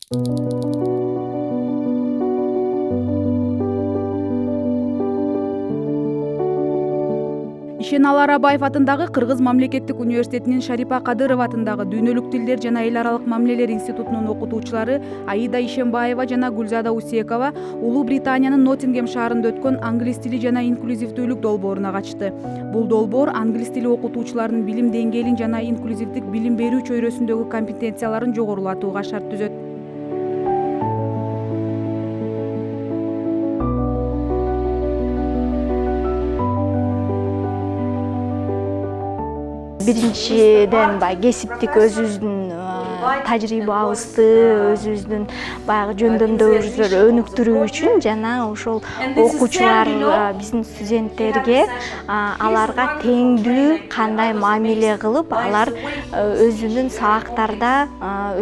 Ишенал Арабаев атындагы Кыргыз мамлекеттик университетинин Шарипа Кадырова атындагы Дүйнөлүк тилдер жана эл аралык мамилелер институтунун окутуучулары Аида Ишенбаева жана Гүлзада Усекова Улуу Британиянын Ноттингем шаарында өткөн англис тили жана инклюзивдүүлүк долбооруна катышты. Бул долбоор англис тили окутуучуларынын билим деңгээлин жана инклюзивдик билим берүү чөйрөсүндөгү компетенцияларын жогорулатууга шарт түзөт. Биринчиден кесиптик өзүбүздүн тажрыйбабызды, өзүбүздүн баягы жөндөмдөрүбүздү өнүктүрүү үчүн жана ошол окуучулар биздин студенттерге аларга теңдүү кандай мамиле кылып, алар өзүнүн сабактарда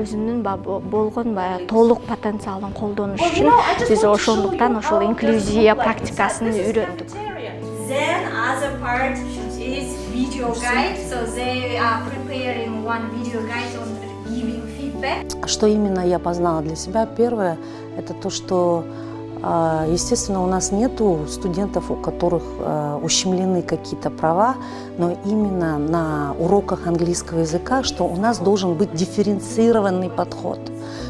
өзүнүн болгон толук потенциалын колдонуш үчүн биз ошондуктан ошол инклюзия практикасын үйрөндүк. Then other part is video guide, so they are preparing one video guide on giving feedback. Что именно я познала для себя? Первое – это то, что, естественно, у нас нету студентов, у которых ущемлены какие-то права, но именно на уроках английского языка, что у нас должен быть дифференцированный подход.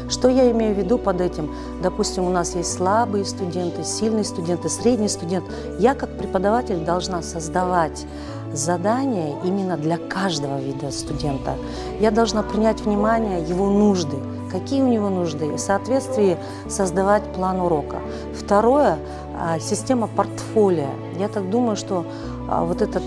Что я имею в виду под этим? Допустим, у нас есть слабые студенты, сильные студенты, средний студент. Я как преподаватель должна создавать задания именно для каждого вида студента. Я должна принять внимание его нужды, какие у него нужды, и в соответствии создавать план урока. Второе – система портфолио. Я так думаю, что вот это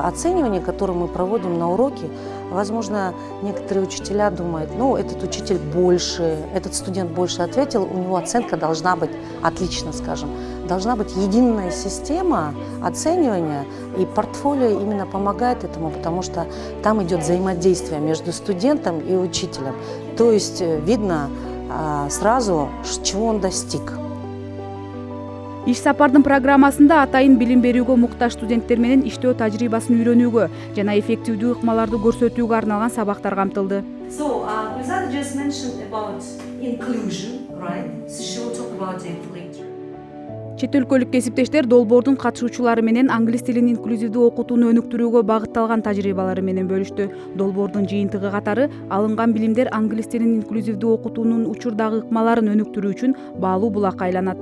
оценивание, которое мы проводим на уроке, возможно, некоторые учителя думают, ну, этот учитель больше, этот студент больше ответил, у него оценка должна быть отлично, скажем. Должна быть единая система оценивания, и портфолио именно помогает этому, потому что там идет взаимодействие между студентом и учителем. То есть видно сразу, чего он достиг. Иш сапардын программасында атайын билим берүүгө муктаж студенттер менен иштөө тажрыйбасын үйрөнүүгө жана эффективдүү ыкмаларды көрсөтүүгө арналган сабактар камтылды. So, Gulzada just mentioned about inclusion, right? So she will talk about it later. Чет өлкөлүк кесиптештер долбоордун катышуучулары менен англис тилин инклюзивдүү окутууну өнүктүрүүгө багытталган тажрыйбалары менен бөлүштү. Долбоордун жыйынтыгы катары алынган билимдер англис тилин инклюзивдүү окутуунун учурдагы ыкмаларын өнүктүрүү үчүн баалуу булакка айланат.